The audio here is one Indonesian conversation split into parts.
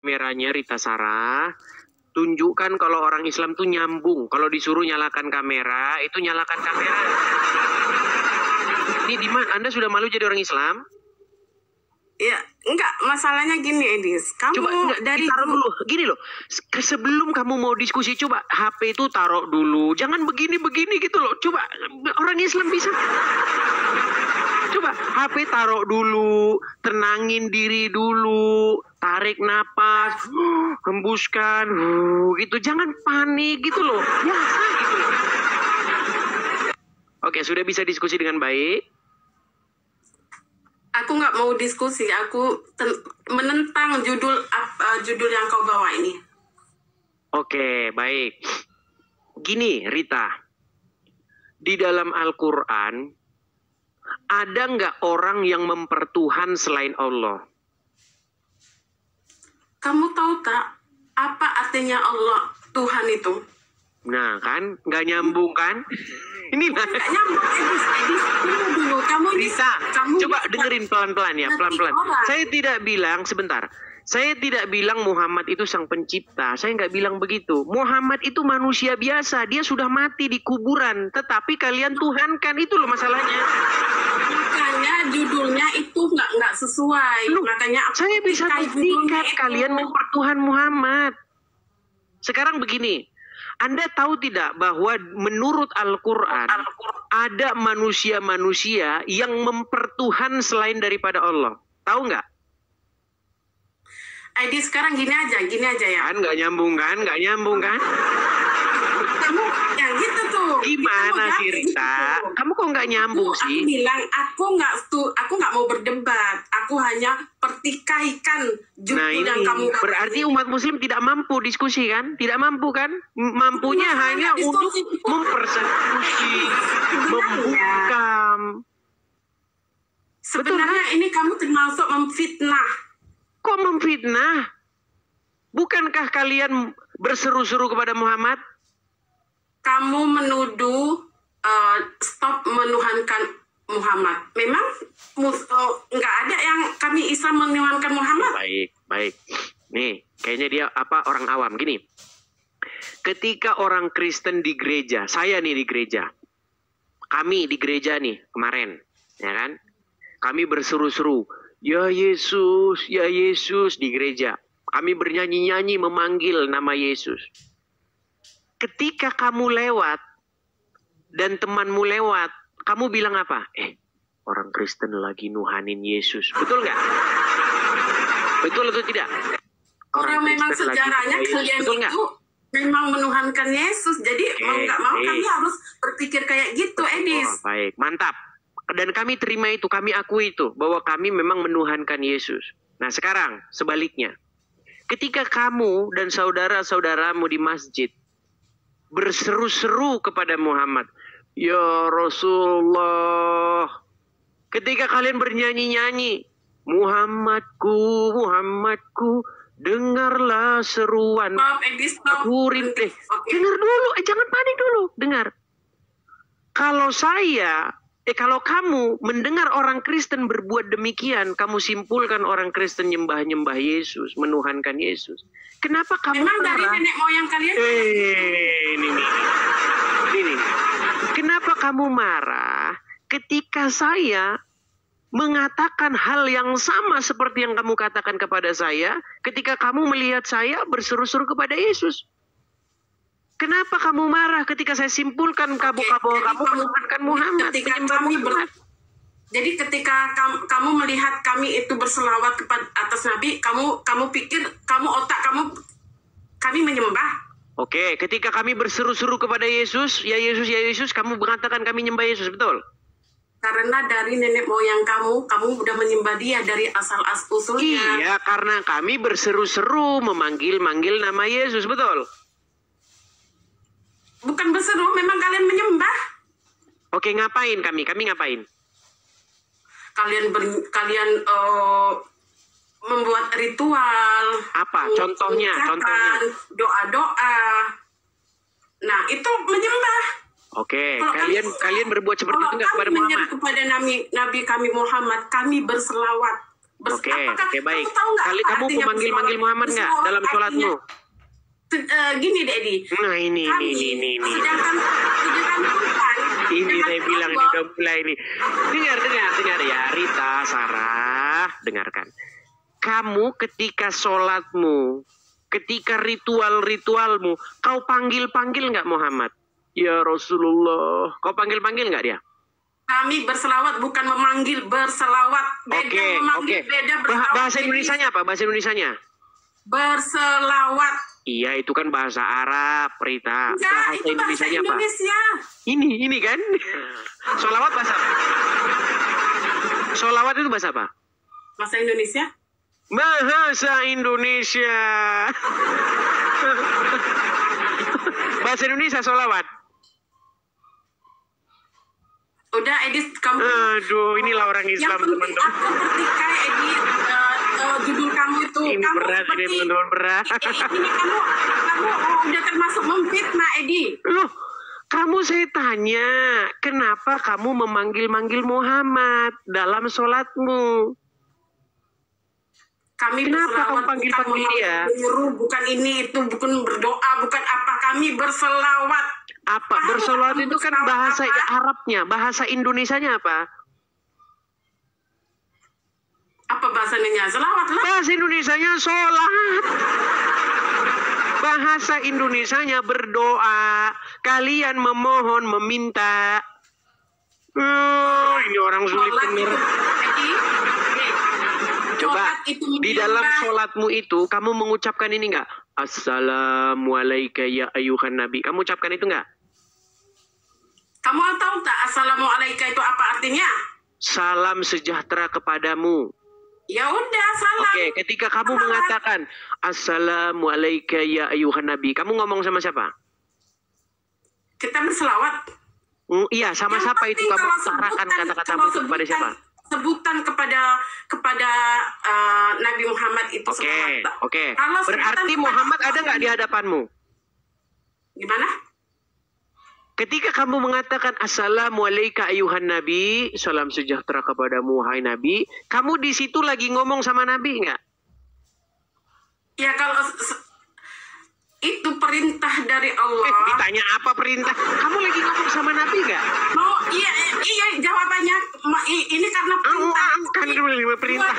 Kameranya Rita Sarah, tunjukkan kalau orang Islam tuh nyambung. Kalau disuruh nyalakan kamera, itu nyalakan kamera. Ini di mana? Anda sudah malu jadi orang Islam? Ya, enggak, masalahnya gini, Edis. Kamu Coba enggak, dari taruh dulu. Gini loh, sebelum kamu mau diskusi, coba HP itu taruh dulu. Jangan begini-begini gitu loh. Coba orang Islam bisa. Coba HP taruh dulu, tenangin diri dulu, tarik napas, hembuskan, gitu. Jangan panik gitu loh. Biasa gitu loh. Oke, sudah bisa diskusi dengan baik. Aku nggak mau diskusi, aku menentang judul yang kau bawa ini. Oke, baik. Gini, Rita. Di dalam Al-Quran, ada nggak orang yang mempertuhan selain Allah? Kamu tahu tak apa artinya Allah, Tuhan itu? Nah, kan? Nggak nyambung, kan? Ini lah. Nggak nyambung, Edis. Tunggu dulu, kamu Rita, kamu coba dengerin pelan-pelan ya, pelan-pelan. Saya tidak bilang, sebentar. Saya tidak bilang Muhammad itu sang pencipta. Saya nggak bilang begitu. Muhammad itu manusia biasa. Dia sudah mati di kuburan. Tetapi kalian tuhankan. Itu loh masalahnya. Makanya judulnya itu nggak sesuai. Loh, makanya saya bisa buktikan kalian mempertuhan Muhammad. Sekarang begini. Anda tahu tidak bahwa menurut Al-Quran ada manusia-manusia yang mempertuhan selain daripada Allah. Tahu nggak? Edi, sekarang gini aja ya. Kan nggak nyambung kan? Nggak nyambung kan? Kamu yang gitu tuh. Gimana sih Rita? Gitu. Kamu kok nggak nyambung sih? Aku bilang aku nggak mau berdebat. Aku hanya pertikaikan judul yang kamu. Berarti umat Muslim tidak mampu diskusi kan? Tidak mampu kan? Mampunya hanya untuk mempersekusi, membungkam. Sebenarnya ini kamu termasuk memfitnah. Kok memfitnah? Bukankah kalian berseru-seru kepada Muhammad? Kamu menuduh stop menuhankan Muhammad. Memang nggak ada yang kami Islam menuhankan Muhammad. Baik. Nih, kayaknya dia orang awam. Gini, ketika orang Kristen di gereja, saya nih di gereja, kami di gereja nih kemarin, ya kan? Kami berseru-seru, ya Yesus di gereja. Kami bernyanyi-nyanyi memanggil nama Yesus. Ketika kamu lewat dan temanmu lewat, kamu bilang apa? Orang Kristen lagi nuhanin Yesus. Betul nggak? Betul atau tidak? Orang memang sejarahnya kalian itu memang menuhankan Yesus. Jadi mau nggak mau kami harus berpikir kayak gitu, Edis. Oh, baik, mantap. Dan kami terima itu, kami akui itu, bahwa kami memang menuhankan Yesus. Nah sekarang, sebaliknya. Ketika kamu dan saudara-saudaramu di masjid berseru-seru kepada Muhammad, ya Rasulullah. Ketika kalian bernyanyi-nyanyi, Muhammadku, dengarlah seruan. Aku rintih. Dengar dulu, jangan panik dulu, dengar. Kalau kamu mendengar orang Kristen berbuat demikian, kamu simpulkan orang Kristen nyembah-nyembah Yesus, menuhankan Yesus. Kenapa kamu memang dari nenek moyang kalian? Ini. Kenapa kamu marah ketika saya mengatakan hal yang sama seperti yang kamu katakan kepada saya ketika kamu melihat saya berseru-seru kepada Yesus? Kenapa kamu marah ketika saya simpulkan kamu menuhankan Muhammad? Jadi ketika kamu melihat kami itu berselawat kepada atas Nabi, kamu pikir otak kami menyembah. Oke, ketika kami berseru-seru kepada Yesus, ya Yesus, kamu mengatakan kami menyembah Yesus, betul? Karena dari nenek moyang kamu udah menyembah dia dari asal-usulnya. Iya, karena kami berseru-seru memanggil-manggil nama Yesus, betul? Bukan berseru, memang kalian menyembah. Oke, ngapain kami? Kami ngapain? Kalian membuat ritual. Apa? Contohnya? Doa-doa. Nah, itu menyembah. Oke, Kalau kalian berbuat seperti itu nggak kepada menyeru Muhammad? kepada Nabi kami Muhammad, kami berselawat. Oke, Apakah baik. kamu tahu nggak apa Kamu artinya memanggil-manggil berselawat? Muhammad nggak Berselawat dalam sholatmu? Gini Dedi, Nah ini. sedangkan Tuhan, Ini saya sedangkan bilang Allah, udah mulai ini. Dengar ya, Rita, Sarah, dengarkan. Kamu ketika sholatmu, ketika ritualmu, kau panggil nggak Muhammad? Ya Rasulullah, kau panggil nggak dia? kami berselawat bukan memanggil, berselawat. Beda memanggil, beda berselawat. Bahasa Indonesianya apa? Bahasa Indonesianya? Berselawat. Iya, itu kan bahasa Arab, Rita. Enggak, Bahasa itu bahasa Indonesianya apa? Indonesia. Ini kan? Sholawat bahasa apa? Sholawat itu bahasa apa? Bahasa Indonesia? Bahasa Indonesia. Bahasa Indonesia sholawat. Udah, Edis, kamu. Aduh, inilah orang Islam, teman-teman. Yang penting aku ketika Edi judul kamu itu. Ini kamu berat, seperti, ini teman-teman berat. Ini kamu udah termasuk memfitnah, Edi. Loh, kamu saya tanya, kenapa kamu memanggil-manggil Muhammad dalam sholatmu? Kami Kenapa kamu berselawat, panggil-panggil dia? Menyuruh, bukan ini, itu, bukan berdoa, bukan apa. Kami berselawat. Apa? Paham Bersolawat kamu itu kan berselawat bahasa apa? Arabnya, bahasa Indonesianya apa? Apa bahasanya? Selawat lah. Bahasa Indonesianya sholat. Bahasa Indonesianya berdoa. Kalian memohon, meminta. Ini orang sulit Sholat bener. itu, Edi, Coba sholat itu di dalam menyembah. sholatmu itu kamu mengucapkan ini enggak? Assalamualaikum ya ayuhan nabi. Kamu ucapkan itu enggak? Kamu tahu tak assalamualaikum itu apa artinya? Salam sejahtera kepadamu. Ya udah, salam. Oke, ketika kamu Salawat. mengatakan Assalamualaikum ya ayuhan nabi, kamu ngomong sama siapa? Kita berselawat. Iya, sama Yang siapa itu penting kamu kalau utarakan sebutan- kata-katamu kalau itu kepada siapa? Sebutan kepada Nabi Muhammad itu Oke, selawat. oke. Kalau sebutan Berarti kepada Muhammad Allah, ada nggak di hadapanmu? Gimana? Ketika kamu mengatakan Assalamualaikum ayuhan nabi, salam sejahtera kepadamu hai nabi, kamu di situ lagi ngomong sama nabi nggak? Ya kalau itu perintah dari Allah. Ditanya apa perintah? Kamu lagi ngomong sama nabi nggak? Oh iya jawabannya ini karena perintah. Kan dulu perintah.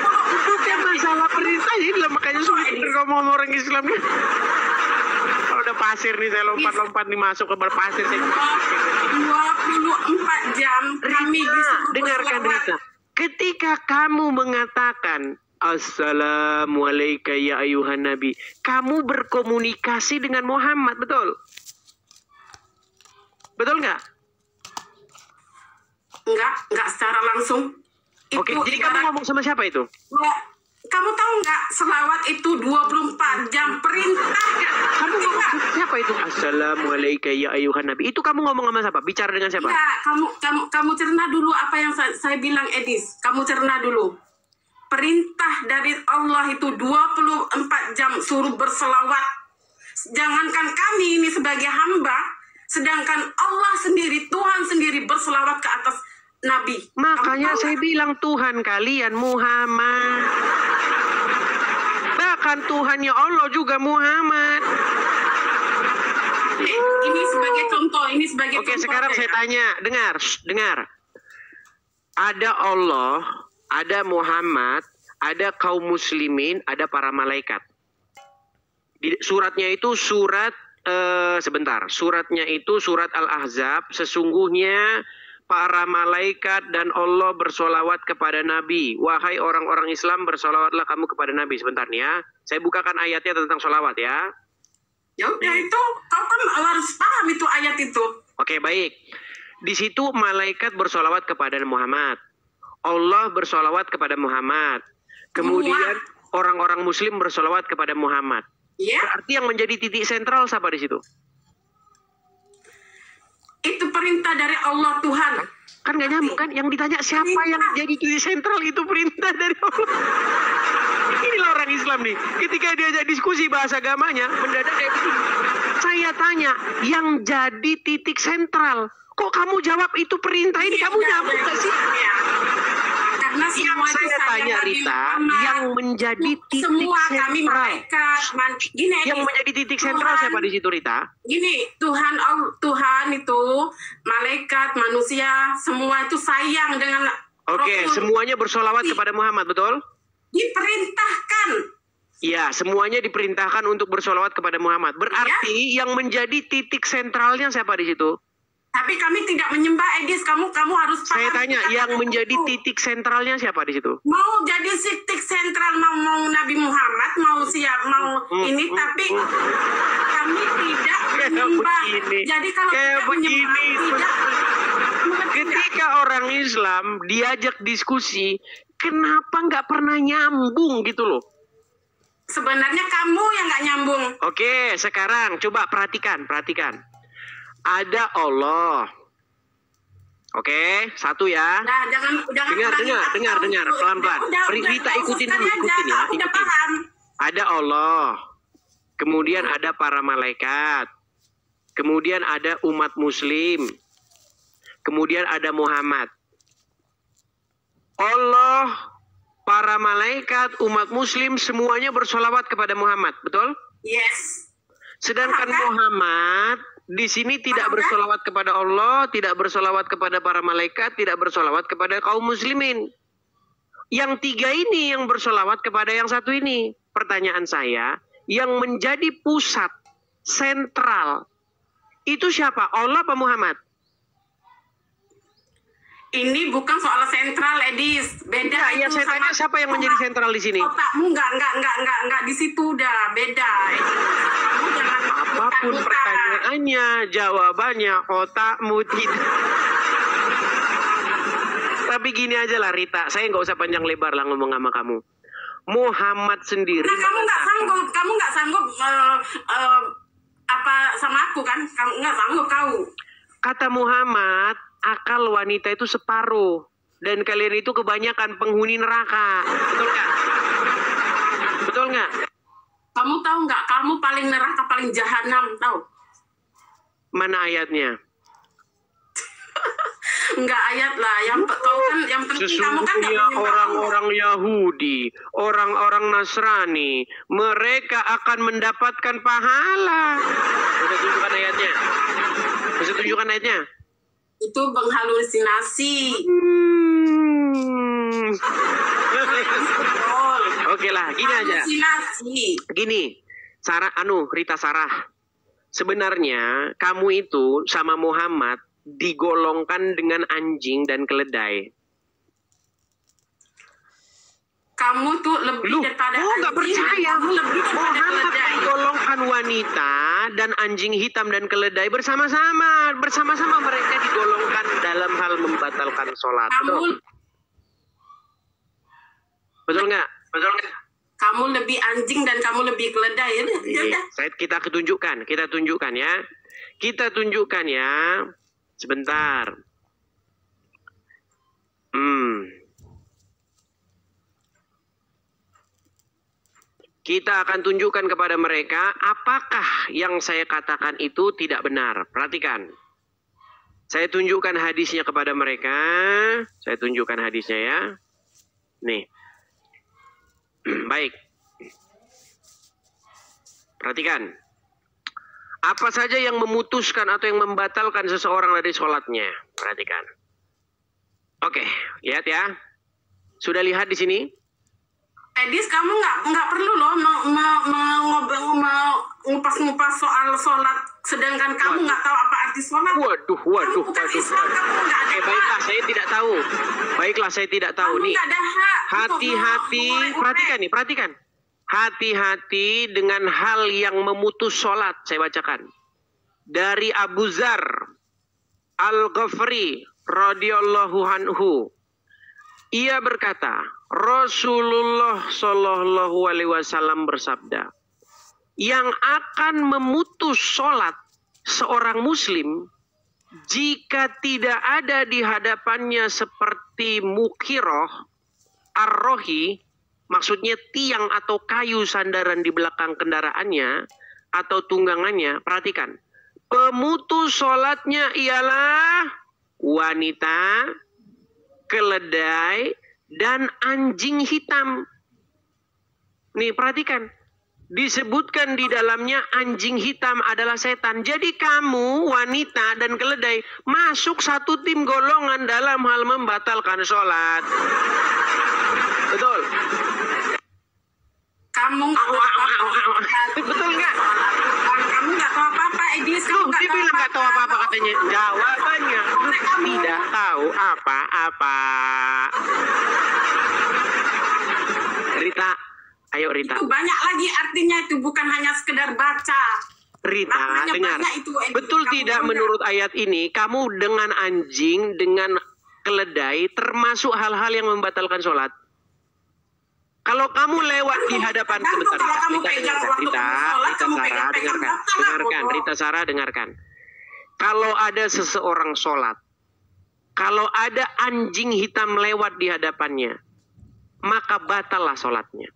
Bukan masalah perintah, ini lah makanya sulit ngomong sama orang Islam nih. Kalau udah pasir nih saya lompat-lompat nih masuk ke berpasir saya. 24 jam kami disuruh Dengarkan berselawat. Rita. Ketika kamu mengatakan Assalamualaikum ya ayuhan nabi, kamu berkomunikasi dengan Muhammad, betul? Betul nggak? Enggak secara langsung. Oke, jadi kamu ngomong sama siapa itu? Kamu tahu nggak selawat itu 24 jam perintah. Kamu ngomong sama siapa itu? Assalamualaikum ya ayuhan nabi. Itu kamu ngomong sama siapa? Bicara dengan siapa? Ya, kamu cerna dulu apa yang saya bilang, Edis. Kamu cerna dulu. Perintah dari Allah itu 24 jam suruh berselawat. Jangankan kami ini sebagai hamba, sedangkan Allah sendiri, Tuhan sendiri berselawat ke atas Nabi. Makanya saya bilang Tuhan kalian Muhammad. Bahkan Tuhannya Allah juga Muhammad. Ini sebagai contoh, ini sebagai Oke, contoh. sekarang saya tanya, dengar. Ada Allah, ada Muhammad, ada kaum muslimin, ada para malaikat. Di suratnya itu suratnya itu surat Al-Ahzab. Sesungguhnya para malaikat dan Allah bersolawat kepada Nabi. Wahai orang-orang Islam, bersolawatlah kamu kepada Nabi. Sebentar nih ya, saya bukakan ayatnya tentang solawat ya. Ya udah itu, kau kan harus paham itu ayat itu. Oke, baik. Di situ malaikat bersolawat kepada Muhammad. Allah bersolawat kepada Muhammad. Kemudian orang-orang muslim bersolawat kepada Muhammad. Ya, Berarti yang menjadi titik sentral siapa di situ? itu perintah dari Allah Tuhan. Kan nggak nyambung kan? Yang ditanya siapa yang jadi titik sentral itu perintah dari Allah. Inilah orang Islam nih. Ketika diajak diskusi bahasa agamanya, mendadak kayak begini. Saya tanya, yang jadi titik sentral Kok kamu jawab itu perintah ini? Kamu nyambung gak sih? Karena semua Yang saya tanya Nabi Rita, Muhammad, yang menjadi titik semua kami sentral. malaikat, gini, Yang menjadi titik sentral siapa di situ, Rita? Gini, Tuhan itu malaikat, manusia, semua itu sayang dengan Oke, Rasul. semuanya bersolawat kepada Muhammad, betul? Diperintahkan. Ya, semuanya diperintahkan untuk bersolawat kepada Muhammad. Berarti yang menjadi titik sentralnya siapa di situ? Tapi kami tidak menyembah Edis. Kamu harus paham. Saya tanya, yang menjadi titik sentralnya siapa di situ? Mau jadi titik sentral, mau Nabi Muhammad, mau ini, tapi kami tidak menyembah. Jadi kalau tidak menyembah, tidak. Ketika orang Islam diajak diskusi, kenapa nggak pernah nyambung gitu loh? Sebenarnya kamu yang nggak nyambung. Oke, sekarang coba perhatikan. Ada Allah. Oke, satu ya. Nah, jangan Dengar, pelan-pelan. Rita ikutin dulu, ya. Udah paham. Ada Allah. Kemudian ada para malaikat. Kemudian ada umat muslim. Kemudian ada Muhammad. Allah, para malaikat, umat muslim semuanya bersolawat kepada Muhammad, betul? Yes. Sedangkan Muhammad di sini tidak bersolawat kepada Allah, tidak bersolawat kepada para malaikat, tidak bersolawat kepada kaum muslimin. Yang tiga ini yang bersolawat kepada yang satu ini. Pertanyaan saya, yang menjadi pusat sentral itu siapa? Allah apa Muhammad? Ini bukan soal sentral, Edis. Beda Ya, itu saya tanya siapa yang menjadi sentral di sini? Otakmu enggak di situ udah beda. Kamu jangan apapun pertanyaannya, jawabannya otakmu tidak. Tapi gini aja lah Rita, saya nggak usah panjang lebar lah ngomong sama kamu. Muhammad sendiri. Nah, kamu nggak sanggup apa sama aku kan? Kamu nggak sanggup kau. Kata Muhammad, akal wanita itu separuh. Dan kalian itu kebanyakan penghuni neraka. Betul nggak? Betul nggak? Kamu tahu nggak? Kamu paling neraka, paling jahanam, tahu? Mana ayatnya? Enggak ayat lah. Yang tahu kan, yang penting kamu kan nggak sesungguhnya orang-orang Yahudi, orang-orang Nasrani, mereka akan mendapatkan pahala. Bisa tunjukkan ayatnya? Bisa tunjukkan ayatnya? Itu menghalusinasi. Oke lah, gini aja. Gini, Rita Sarah. Sebenarnya kamu itu sama Muhammad digolongkan dengan anjing dan keledai. Kamu tuh lebih daripada anjing. Nggak percaya. Kamu lebih daripada keledai. Digolongkan wanita dan anjing hitam dan keledai bersama-sama. Bersama-sama mereka digolongkan dalam hal membatalkan sholat. Betul nggak? Betul nggak? Kamu lebih anjing dan kamu lebih keledai. Ya. Kita tunjukkan ya. Kita tunjukkan ya. Sebentar. Kita akan tunjukkan kepada mereka apakah yang saya katakan itu tidak benar. Perhatikan. Saya tunjukkan hadisnya kepada mereka. Saya tunjukkan hadisnya ya. Nih. Baik. Perhatikan. Apa saja yang memutuskan atau yang membatalkan seseorang dari sholatnya. Perhatikan. Oke, lihat ya. Sudah lihat di sini? Edis, kamu nggak perlu loh ngupas-ngupas soal sholat, sedangkan kamu nggak tahu apa arti sholat. Waduh. Baiklah, saya tidak tahu. Kamu Nih, nggak ada hak. hati-hati. Perhatikan. Hati-hati dengan hal yang memutus sholat. Saya bacakan. Dari Abu Zar Al-Ghafri radhiyallahu anhu. Ia berkata, Rasulullah Shallallahu Alaihi Wasallam bersabda, yang akan memutus sholat seorang muslim jika tidak ada di hadapannya seperti mukiroh arrohi, maksudnya tiang atau kayu sandaran di belakang kendaraannya atau tunggangannya. Perhatikan, Pemutus sholatnya ialah wanita, keledai, dan anjing hitam. Nih perhatikan, disebutkan di dalamnya anjing hitam adalah setan. Jadi kamu wanita dan keledai masuk satu tim golongan dalam hal membatalkan sholat. Betul? Kamu nggak tahu apa-apa. Betul nggak? Kamu nggak tahu apa-apa, Edis. Kamu Dia bilang nggak tahu apa-apa katanya. Jawabannya tidak tahu apa-apa. Rita, ayo Rita. Itu banyak lagi artinya, itu bukan hanya sekedar baca. Rita, Maknanya dengar. banyak itu, Edis. Betul Kamu tidak tahu menurut ayat ini, kamu dengan anjing, dengan keledai, termasuk hal-hal yang membatalkan sholat? Kalau kamu lewat di hadapan sebentar, kalau kamu pegang waktu kamu sholat, kamu Sarah, pegang dengarkan, Rita Sarah, dengarkan. Kalau ada seseorang sholat, kalau ada anjing hitam lewat di hadapannya, maka batallah sholatnya.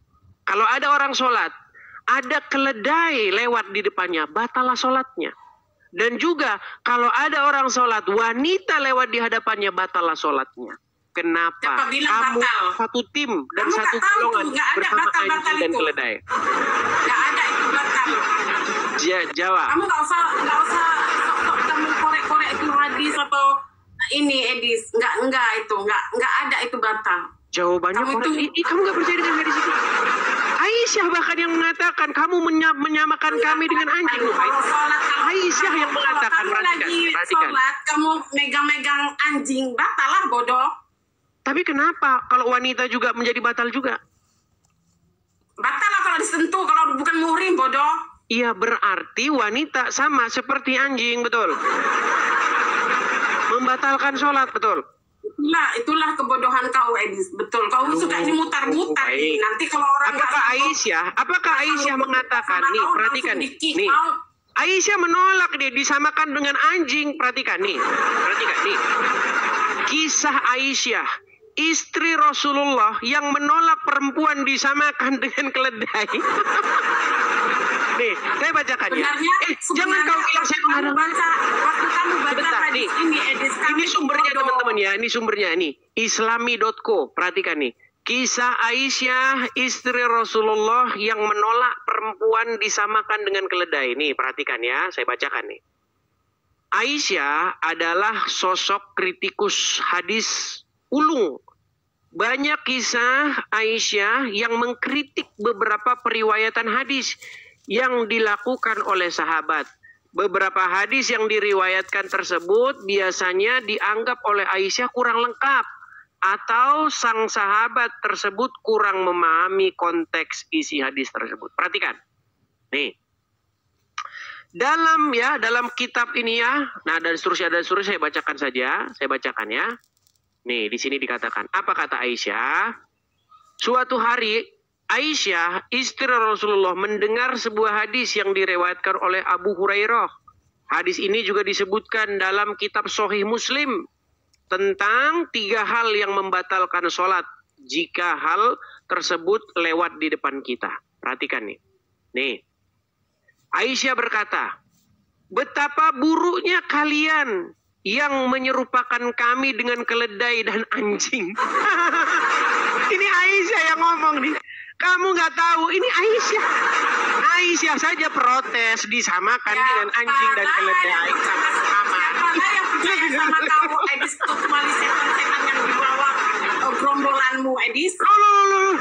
Kalau ada orang sholat, ada keledai lewat di depannya, batallah sholatnya. Dan juga kalau ada orang sholat, wanita lewat di hadapannya, batallah sholatnya. Kenapa? Siapa bilang Kamu batal? satu tim dan Kamu satu nggak tahu golongan tuh, nggak ada bersama batal-batal anjing dan itu. keledai. Nggak ada itu batal. Jawab. Kamu nggak usah sok-sok kamu korek-korek itu hadis atau ini, Edis. Nggak itu, nggak ada itu batal. Jawabannya Kamu korek. itu- Kamu nggak percaya dengan hadis itu? Aisyah bahkan yang mengatakan kamu menyamakan kami dengan anjing. Kalau sholat, Aisyah yang mengatakan, kalau kamu lagi perhatikan. sholat, kamu megang-megang anjing, batal lah bodoh. Tapi kenapa kalau wanita juga menjadi batal juga? Batal lah kalau disentuh, kalau bukan muhrim, bodoh. Iya, berarti wanita sama seperti anjing, betul? Membatalkan sholat, betul? Itulah kebodohan kau, Edis. Betul. Kau suka ini mutar-mutar. baik. Nanti kalau orang Apakah Aisyah mengatakan, nih perhatikan nih. Aisyah menolak dia disamakan dengan anjing. Perhatikan nih. Kisah Aisyah, istri Rasulullah yang menolak perempuan disamakan dengan keledai. Nih, saya bacakan ya. Jangan kau bilang saya menghadap. Waktu kamu baca Sebentar, hadis nih. ini, Edis, Ini sumbernya teman-teman ya, ini sumbernya nih. Islami.co, perhatikan nih. Kisah Aisyah, istri Rasulullah yang menolak perempuan disamakan dengan keledai. Nih, perhatikan ya, saya bacakan nih. Aisyah adalah sosok kritikus hadis ulung. Banyak kisah Aisyah yang mengkritik beberapa periwayatan hadis yang dilakukan oleh sahabat. Beberapa hadis yang diriwayatkan tersebut biasanya dianggap oleh Aisyah kurang lengkap atau sang sahabat tersebut kurang memahami konteks isi hadis tersebut. Perhatikan. Nih. Dalam kitab ini ya, nah dan seterusnya saya bacakan saja, saya bacakan ya. Nih, di sini dikatakan, apa kata Aisyah? Suatu hari Aisyah, istri Rasulullah, mendengar sebuah hadis yang diriwayatkan oleh Abu Hurairah. Hadis ini juga disebutkan dalam kitab Sahih Muslim tentang 3 hal yang membatalkan sholat jika hal tersebut lewat di depan kita. Perhatikan nih. Nih, Aisyah berkata, betapa buruknya kalian yang menyerupakan kami dengan keledai dan anjing. Ini Aisyah yang ngomong nih. Kamu nggak tahu, ini Aisyah. Aisyah saja protes disamakan dengan anjing dan keledai. Sama-sama. Siapa yang percaya sama kau, Edis? Itu cuma setan-setan yang dibawa gerombolanmu, Edis. Loh.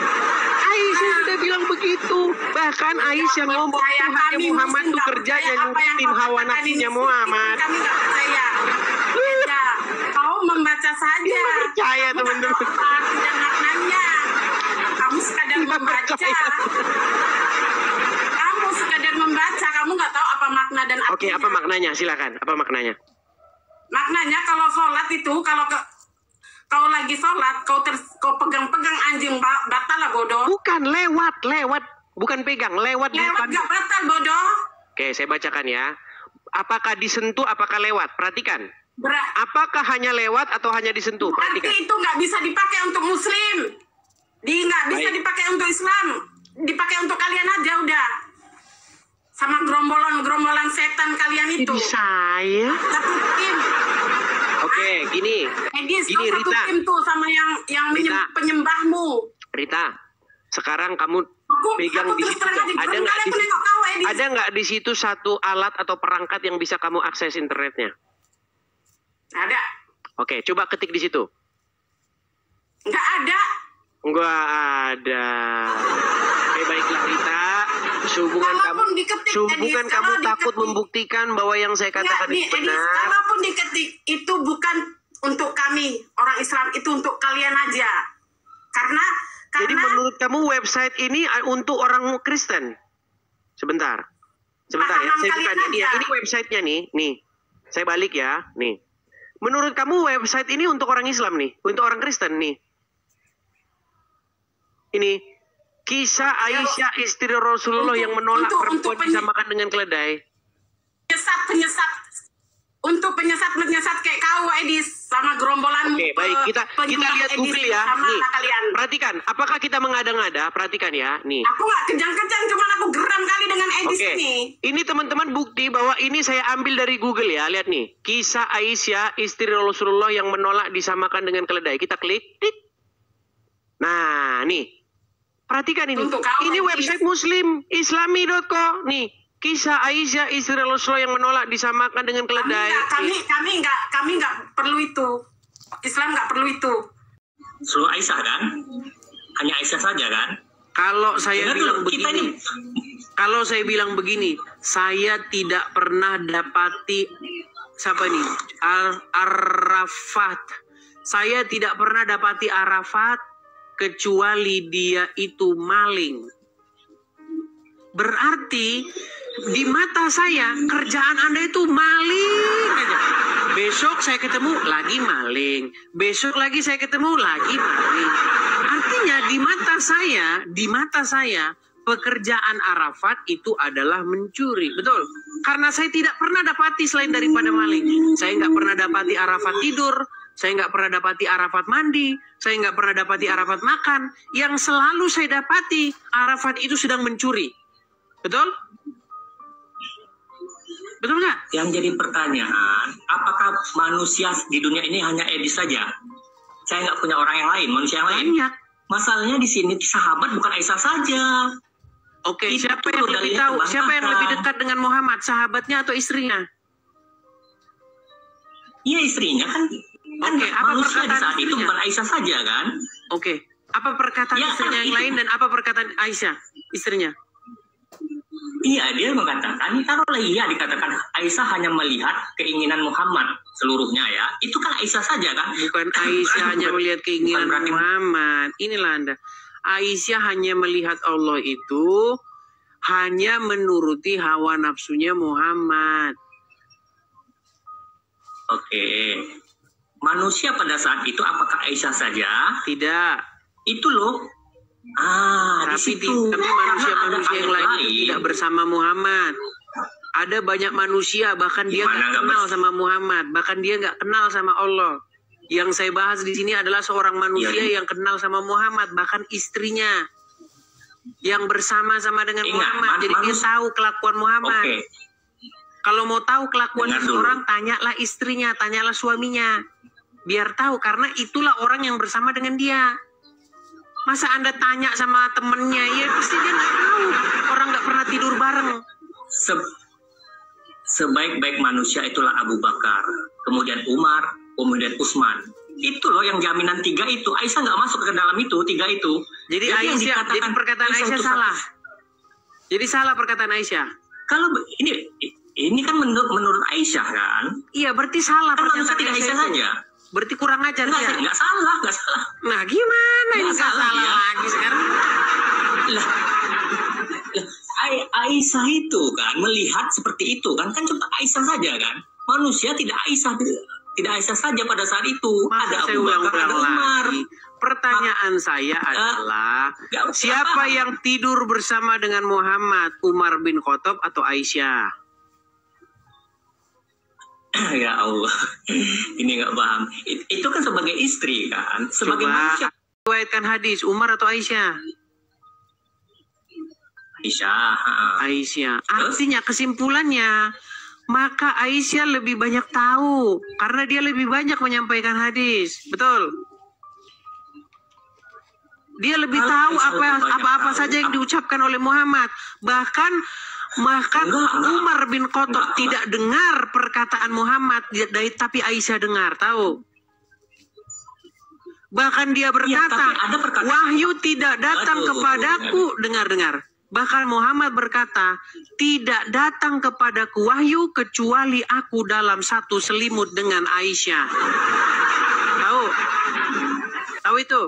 Aisyah sudah bilang begitu. Bahkan Aisyah ngomong Tuhannya Muhammad itu kerjanya nurutin hawa nafsunya Muhammad. Kami nggak percaya. Ya, kau membaca saja. Percaya teman-teman. Apa arti dan maknanya? Kamu sekadar membaca. Kamu sekadar membaca. Kamu nggak tahu apa makna dan artinya. Oke, apa maknanya? Silakan. Apa maknanya? Maknanya kalau sholat itu, kau lagi sholat, kau pegang-pegang anjing, batal lah bodoh. Bukan lewat, bukan pegang, lewat di Lewat depan. gak batal bodoh. Oke, saya bacakan ya. Apakah disentuh, apakah lewat? Perhatikan. Apakah hanya lewat atau hanya disentuh? Berarti Perhatikan. itu nggak bisa dipakai untuk Muslim. Nggak bisa Baik. dipakai untuk Islam. Dipakai untuk kalian aja udah. sama gerombolan setan kalian itu. Jadi saya. Satu tim. Oke, gini. Edis, Gini, kau satu Rita. tim tuh sama yang Rita. penyembahmu. Rita, sekarang kamu pegang Aku di terus situ. terang aja, Ada belum nggak kalian di situ? menengok kau, Edis. Ada nggak di situ satu alat atau perangkat yang bisa kamu akses internetnya? Ada. Oke, coba ketik di situ. Nggak ada. Nggak ada. Oke, baiklah Rita. Sehubungan kamu, Kalaupun diketik, sehubungan Edis, kamu kalau takut diketik. membuktikan bahwa yang saya Nggak, katakan itu Edis, benar. kalaupun diketik, itu bukan untuk kami, orang Islam, itu untuk kalian aja. Karena Jadi menurut kamu website ini untuk orang Kristen? Sebentar ya. Paham Saya kalian bukan. aja. Ini websitenya nih. Saya balik ya. Nih. Menurut kamu website ini untuk orang Islam nih, untuk orang Kristen nih. Ini kisah Aisyah istri Rasulullah yang menolak perempuan disamakan dengan keledai. penyesat untuk penyesat kayak kau, Edis, sama gerombolanmu. Oke, baik, kita lihat Edis, Google ya. sama Nih, kalian. perhatikan, apakah kita mengada-ngada? Perhatikan ya, nih. Aku nggak kejang-kejang, cuman aku geram kali dengan Edis Oke, ini. ini teman-teman bukti bahwa ini saya ambil dari Google ya. Lihat nih, kisah Aisyah istri Rasulullah yang menolak disamakan dengan keledai. Kita klik, klik. Nah, nih, perhatikan ini. Untuk kau, Ini Edis. website Muslim, Islami.co. Nih, kisah Aisyah istri Rasulullah yang menolak disamakan dengan keledai. Kami nggak perlu itu. Islam nggak perlu itu. Seluruh Aisyah kan? Hanya Aisyah saja kan? Kalau saya Dengar bilang dulu, kita begini, kalau saya bilang begini, saya tidak pernah dapati siapa nih? Arafat. Saya tidak pernah dapati Arafat kecuali dia itu maling. Berarti di mata saya kerjaan Anda itu maling aja. Besok saya ketemu lagi maling. Besok lagi saya ketemu lagi maling. Artinya di mata saya pekerjaan Arafat itu adalah mencuri. Betul? Karena saya tidak pernah dapati selain daripada maling. Saya nggak pernah dapati Arafat tidur. Saya nggak pernah dapati Arafat mandi. Saya nggak pernah dapati Arafat makan. Yang selalu saya dapati Arafat itu sedang mencuri. Betul? Betul nggak? Yang jadi pertanyaan, apakah manusia di dunia ini hanya Edis saja? Saya nggak punya orang yang lain, manusia yang lain. Banyak. Masalahnya di sini sahabat bukan Aisyah saja. Oke, Itu siapa yang lebih dalilnya tahu? Siapa yang lebih terbantahkan. dekat dengan Muhammad? Sahabatnya atau istrinya? Iya istrinya kan. Oke, apa Manusia di perkataan saat itu istrinya? bukan Aisyah saja kan? Oke, apa perkataan Ya, istrinya yang itu. lain dan apa perkataan Aisyah, istrinya? Iya, dia mengatakan, taruhlah iya dikatakan Aisyah hanya melihat keinginan Muhammad seluruhnya ya. Itu kan Aisyah saja kan? Bukan Aisyah hanya melihat keinginan Bukan berarti- Muhammad. Inilah Anda. Aisyah hanya melihat Allah itu hanya menuruti hawa nafsunya Muhammad. Oke. Manusia pada saat itu apakah Aisyah saja? Tidak. Itu loh. Di situ. Tapi Karena manusia-manusia ada yang ayat lain itu tidak bersama Muhammad. Ada banyak manusia, bahkan dia Gimana nggak nggak kenal sama Muhammad, bahkan dia nggak kenal sama Allah. Yang saya bahas di sini adalah seorang manusia Ya. yang kenal sama Muhammad, bahkan istrinya yang bersama-sama dengan Ingat, Muhammad. Jadi dia tahu kelakuan Muhammad. Oke. Kalau mau tahu kelakuan Dengar seseorang, tanyalah istrinya, tanyalah suaminya. Biar tahu, karena itulah orang yang bersama dengan dia. Masa Anda tanya sama temennya, ya pasti dia nggak tahu. Orang nggak pernah tidur bareng. Sebaik-baik manusia itulah Abu Bakar, kemudian Umar, kemudian Utsman. Itu loh yang jaminan 3 itu. Aisyah nggak masuk ke dalam itu, 3 itu. Jadi yang Aisyah, dikatakan jadi perkataan Aisyah itu salah. satu. Jadi salah perkataan Aisyah. Kalau ini kan menurut Aisyah kan? Iya, berarti salah Kan manusia perkataan tidak Aisyah Aisyah itu. saja. Berarti kurang ajar dia. Nggak salah, nggak salah. Nah, gimana ini nggak Nggak salah salah dia. lagi sekarang? Lah, Aisyah itu kan melihat seperti itu kan cuma Aisyah saja kan. Manusia tidak Aisyah saja pada saat itu. Masa Ada saya Abu Bakar, ada ulang-ulang Umar. lagi. Pertanyaan saya adalah, nggak siapa paham. yang tidur bersama dengan Muhammad? Umar bin Khattab atau Aisyah? Ya Allah, ini nggak paham. Itu kan sebagai istri kan, sebagai Coba manusia. riwayatkan hadis, Umar atau Aisyah? Aisyah. Aisyah. Artinya kesimpulannya, maka Aisyah lebih banyak tahu karena dia lebih banyak menyampaikan hadis. Betul? Dia lebih tahu apa saja yang diucapkan oleh Muhammad. Bahkan Umar bin Khattab tidak dengar perkataan Muhammad, tapi Aisyah dengar, tahu? Bahkan dia berkata, wahyu tidak datang kepadaku, dengar. Bahkan Muhammad berkata, tidak datang kepadaku wahyu kecuali aku dalam satu selimut dengan Aisyah. Tahu itu?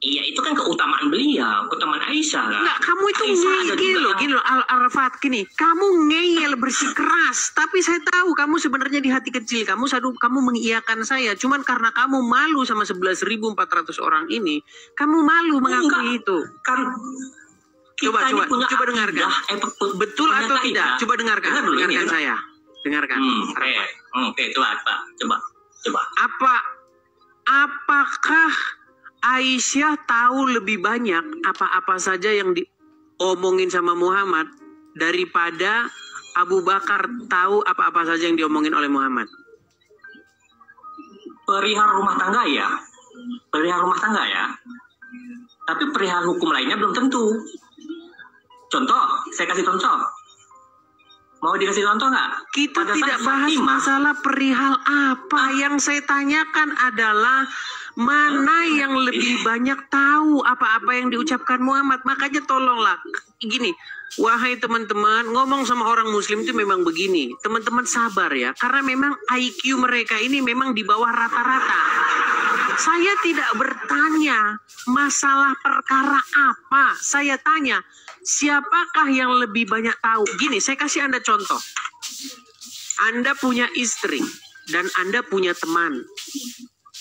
Iya, itu kan keutamaan beliau, keutamaan Aisyah kan. Enggak, kamu itu gini loh, Arafat, gini. Kamu ngeyel bersikeras, tapi saya tahu kamu sebenarnya di hati kecil kamu mengiyakan saya. Cuman karena kamu malu sama 11.400 orang ini, kamu malu mengakui itu. Kan coba dengarkan. Betul atau tidak? Coba dengarkan. Dengarkan saya. Dengarkan. Oke, coba. Apakah Aisyah tahu lebih banyak apa-apa saja yang diomongin sama Muhammad daripada Abu Bakar tahu apa-apa saja yang diomongin oleh Muhammad? Perihal rumah tangga ya. Tapi perihal hukum lainnya belum tentu. Contoh, saya kasih contoh. Mau dikasih contoh nggak? Kita tidak bahas masalah perihal apa. Yang saya tanyakan adalah mana yang lebih banyak tahu apa-apa yang diucapkan Muhammad. Makanya tolonglah, gini, wahai teman-teman, ngomong sama orang muslim itu memang begini. Teman-teman sabar ya, karena memang IQ mereka ini memang di bawah rata-rata. Saya tidak bertanya masalah perkara apa. Saya tanya, siapakah yang lebih banyak tahu? Gini, saya kasih Anda contoh. Anda punya istri dan Anda punya teman.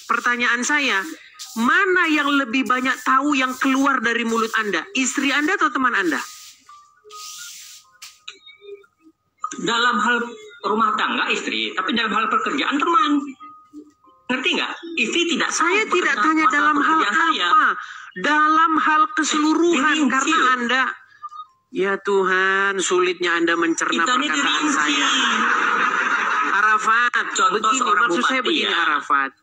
Pertanyaan saya, mana yang lebih banyak tahu yang keluar dari mulut Anda? Istri Anda atau teman Anda? Dalam hal rumah tangga istri, tapi dalam hal pekerjaan teman. Ngerti nggak? Istri tidak. Saya tidak tanya dalam hal apa. Dalam hal keseluruhan, karena Anda, ya Tuhan, sulitnya Anda mencerna perkataan saya. Arafat, begini, maksud saya begini Arafat.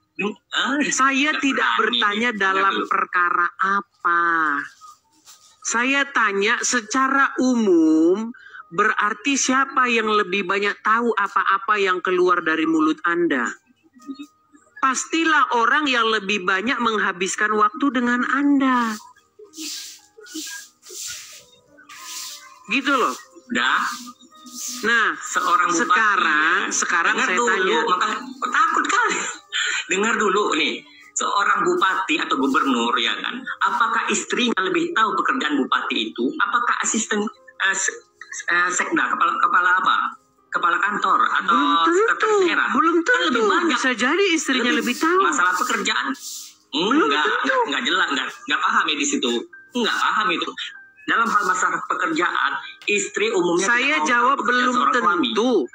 Saya tidak bertanya dalam perkara apa. Saya tanya secara umum, berarti siapa yang lebih banyak tahu apa-apa yang keluar dari mulut Anda? Pastilah orang yang lebih banyak menghabiskan waktu dengan Anda. Gitu loh. Udah. Nah, sekarang saya tanya. Maka takut kali. Dengar dulu nih, seorang bupati atau gubernur ya kan, apakah istrinya lebih tahu pekerjaan bupati itu? Apakah asisten sekda, kepala kantor atau sekretaris daerah? Belum tentu. Kan lebih banyak. Bisa jadi istrinya lebih tahu. Masalah pekerjaan? Enggak jelas, enggak paham ya di situ. Enggak paham itu. Dalam hal masalah pekerjaan, istri umumnya saya jawab belum tentu.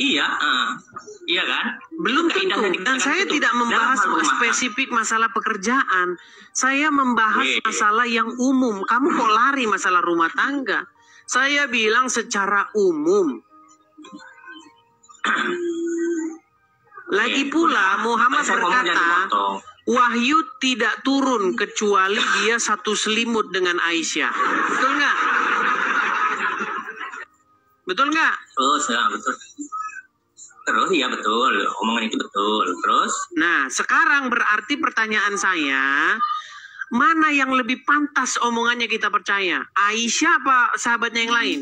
Iya kan? Belum tentu. Dan saya tidak membahas spesifik masalah pekerjaan. Saya membahas masalah yang umum. Kamu kok lari masalah rumah tangga? Saya bilang secara umum. Lagi pula Muhammad berkata, wahyu tidak turun kecuali dia satu selimut dengan Aisyah. Betul nggak? Betul nggak? Betul. Terus ya betul, omongan itu betul. Terus? Nah, sekarang berarti pertanyaan saya, mana yang lebih pantas omongannya kita percaya? Aisyah apa sahabatnya yang lain?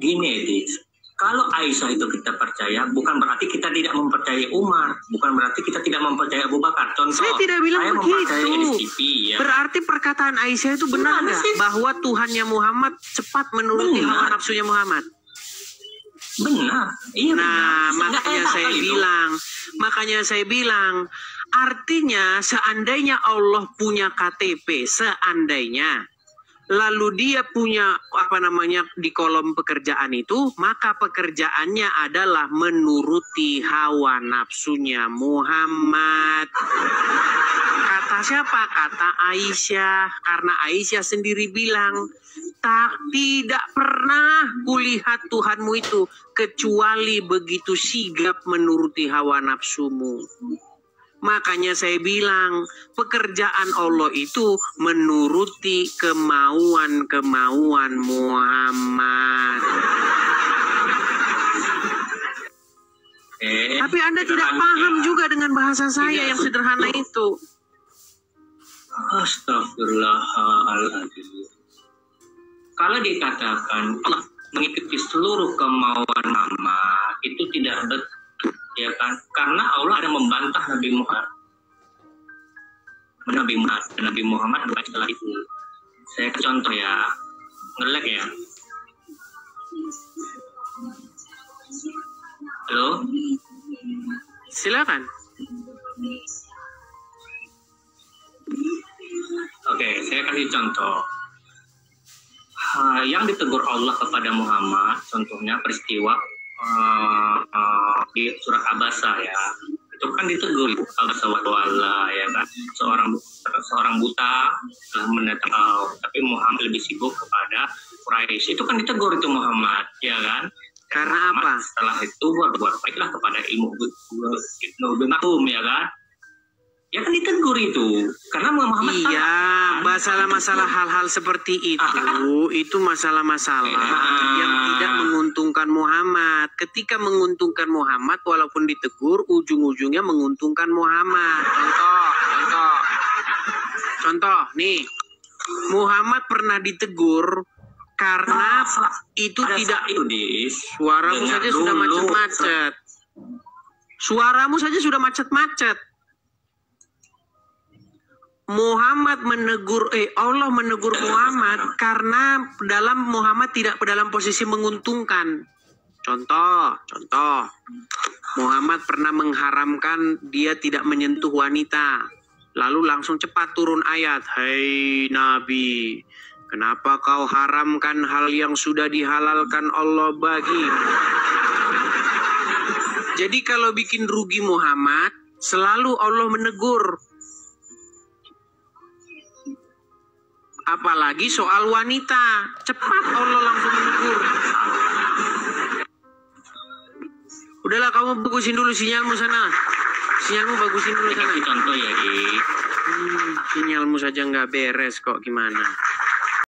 Gini, Edis. Kalau Aisyah itu kita percaya, bukan berarti kita tidak mempercayai Umar. Bukan berarti kita tidak mempercayai Abu Bakar. Contoh, saya tidak bilang begitu. Ya. Berarti perkataan Aisyah itu benar nggak? Bahwa Tuhannya Muhammad cepat menuruti hawa nafsunya Muhammad? Benar. Iya, nah, benar. Makanya saya bilang, artinya seandainya Allah punya KTP, seandainya, lalu dia punya di kolom pekerjaan itu, maka pekerjaannya adalah menuruti hawa nafsunya Muhammad. Kata siapa? Kata Aisyah. Karena Aisyah sendiri bilang, tidak pernah kulihat Tuhanmu itu kecuali begitu sigap menuruti hawa nafsumu. Makanya saya bilang, pekerjaan Allah itu menuruti kemauan-kemauan Muhammad. Tapi Anda tidak paham juga dengan bahasa saya yang sederhana itu. Astagfirullahaladzim. Kalau dikatakan Allah mengikuti seluruh kemauan Muhammad, itu tidak betul, ya kan? Karena Allah ada membantah Nabi Muhammad bukan setelah itu. Saya contoh ya, nge-lag ya. Halo? Silakan. Oke, saya kasih contoh. Yang ditegur Allah kepada Muhammad, contohnya peristiwa di surat Abasa ya, itu kan ditegur Abasa wala ya kan, seorang buta telah mendatang, tapi Muhammad lebih sibuk kepada Quraisy, itu kan ditegur itu Muhammad ya kan. Karena apa? Setelah itu buat baiklah kepada ilmu Ibnu Maktum ya kan. Ya kan ditegur itu. Karena Muhammad masalah hal-hal seperti itu masalah-masalah yang tidak menguntungkan Muhammad. Ketika menguntungkan Muhammad, walaupun ditegur, ujung-ujungnya menguntungkan Muhammad. Contoh, nih. Muhammad pernah ditegur karena itu tidak suaramu saja sudah macet-macet. Suaramu saja sudah macet-macet. Allah menegur Muhammad karena Muhammad tidak dalam posisi menguntungkan. Contoh, Muhammad pernah mengharamkan dia tidak menyentuh wanita. Lalu langsung cepat turun ayat, "Hai Nabi, kenapa kau haramkan hal yang sudah dihalalkan Allah bagi?" Jadi kalau bikin rugi Muhammad, selalu Allah menegur. Apalagi soal wanita, cepat Allah langsung menegur. Udahlah, kamu bagusin dulu sinyalmu sana. Sinyalmu bagusin dulu sana. Contoh ya, Sinyalmu saja nggak beres kok, gimana?